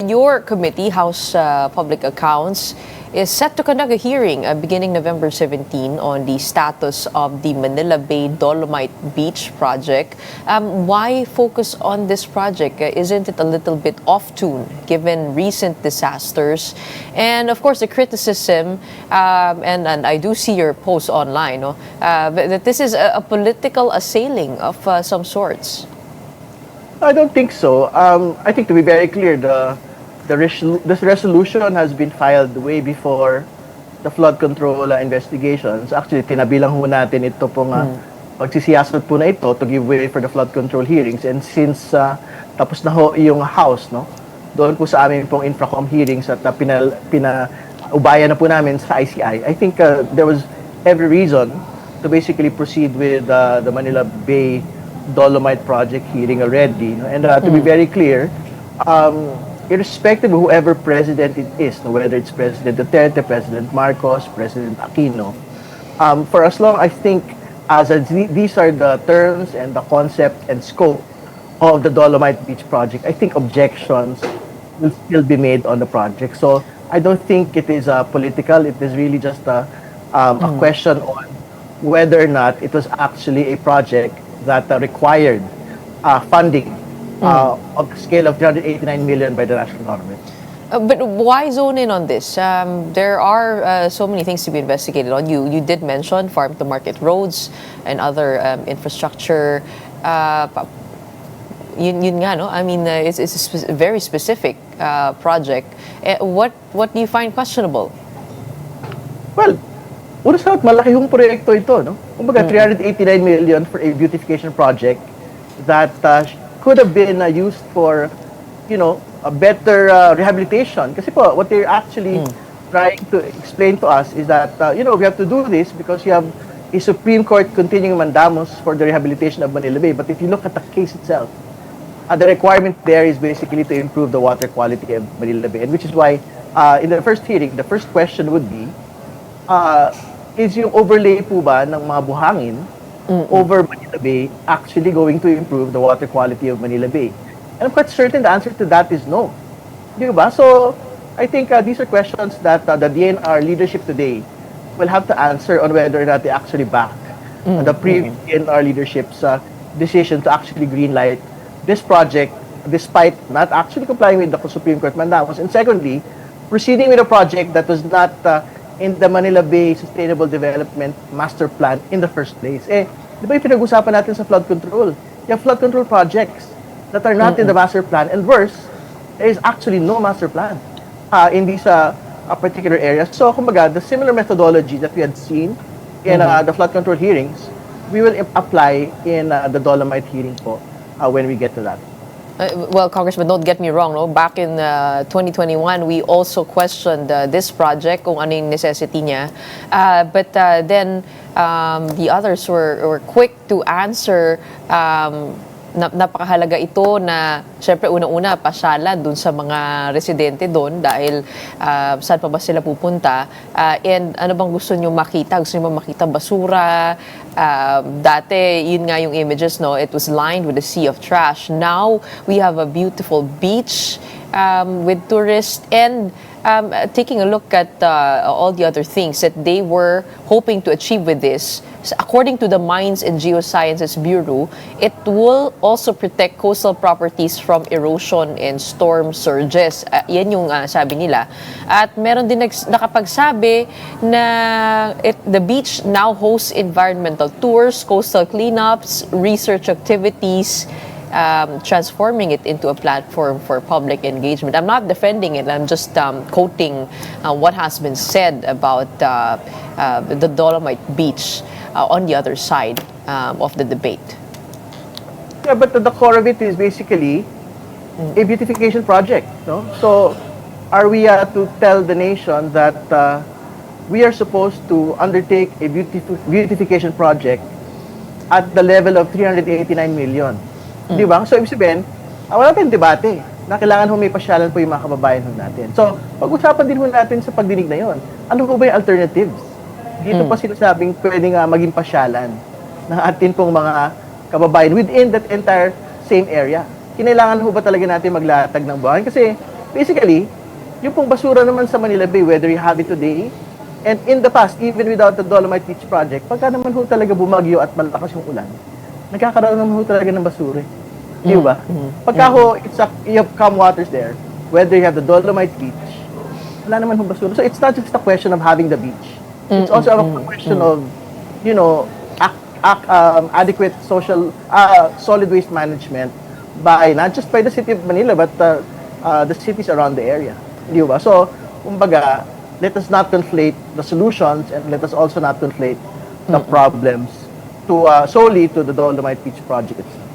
your committee, House Public Accounts, is set to conduct a hearing beginning November 17 on the status of the Manila Bay Dolomite Beach project. Why focus on this project? Isn't it a little bit off-tune given recent disasters? And of course, the criticism, and I do see your post online, no, that this is a political assailing of some sorts. I don't think so. I think to be very clear, this resolution has been filed way before the flood control investigations. Actually, tinabilang ho natin ito pong pagsisiyasat po na ito to give way for the flood control hearings. And since tapos na ho yung House, no, doon po sa amin pong Infracom hearings at pinaubaya na po namin sa ICI, I think there was every reason to basically proceed with the Manila Bay Dolomite project hearing already. No? And to be very clear, irrespective of whoever president it is, no, whether it's President Duterte, President Marcos, President Aquino, for as long I think these are the terms and the concept and scope of the Dolomite Beach project, I think objections will still be made on the project. So I don't think it is political. It is really just a question on whether or not it was actually a project that required funding of the scale of 389 million by the national government. But why zone in on this? There are so many things to be investigated on. You did mention farm-to-market roads and other infrastructure. Yun nga, no? I mean, it's a very specific project. What do you find questionable? Well, una sa lahat, malaki yung proyekto ito, no? Kumbaga, 389 million for a beautification project that could have been used for, a better rehabilitation. Kasi po, what they're actually trying to explain to us is that, we have to do this because you have a Supreme Court continuing mandamus for the rehabilitation of Manila Bay. But if you look at the case itself, the requirement there is basically to improve the water quality of Manila Bay. And which is why, in the first hearing, the first question would be, is yung overlay po ba ng mga buhangin over Manila Bay actually going to improve the water quality of Manila Bay? And I'm quite certain the answer to that is no. Di ba? So, I think these are questions that the DNR leadership today will have to answer on whether or not they actually back the previous DNR leadership's decision to actually greenlight this project despite not actually complying with the Supreme Court mandamus. And secondly, proceeding with a project that was not in the Manila Bay Sustainable Development Master Plan in the first place. Di ba yung pinag-usapan natin sa flood control? You have flood control projects that are not in the master plan. And worse, there is actually no master plan in these particular areas. So, kumbaga, the similar methodology that we had seen in the flood control hearings, we will apply in the Dolomite hearing po when we get to that. Well, Congressman, don't get me wrong, no? Back in 2021, we also questioned this project, kung ano yung necessity niya. But then the others were quick to answer. Napakahalaga ito na, syempre, unang-una, pasyalan dun sa mga residente doon dahil saan pa ba sila pupunta. And ano bang gusto nyo makita? Gusto nyo makita basura? Dati, yun nga yung images, no? It was lined with a sea of trash. Now, we have a beautiful beach with tourists and taking a look at all the other things that they were hoping to achieve with this. According to the Mines and Geosciences Bureau, it will also protect coastal properties from erosion and storm surges. Yan yung sabi nila. At meron din nakapagsabi na the beach now hosts environmental tours, coastal cleanups, research activities, transforming it into a platform for public engagement. I'm not defending it. I'm just quoting what has been said about the Dolomite Beach on the other side of the debate. Yeah, but the core of it is basically a beautification project. No? So, are we to tell the nation that we are supposed to undertake a beautification project at the level of 389 million? Di ba? So, ibig sabihin, wala tayong debate na kailangan may pasyalan po yung mga kababayan natin. So, pag-usapan din natin sa pagdinig na yon. Ano po ba yung alternatives? Dito pa sinasabing pwedeng maging pasyalan ng atin pong mga kababayan within that entire same area. Kinailangan ba talaga natin maglatag ng buhangin? Kasi basically, yung pong basura naman sa Manila Bay, whether you have it today, and in the past, even without the Dolomite Beach project, pagka naman ho talaga bumagyo at malakas yung ulan, nagkakaroon naman ho talaga ng basura. Di ba? Pagka ho, you have calm waters there, whether you have the Dolomite Beach, wala naman ho basura. So it's not just a question of having the beach. It's also a question of, adequate solid waste management by not just by the city of Manila, but the cities around the area. Di ba? So, kumbaga, let us not conflate the solutions and let us also not conflate the problems solely to the Dolomite Beach project itself.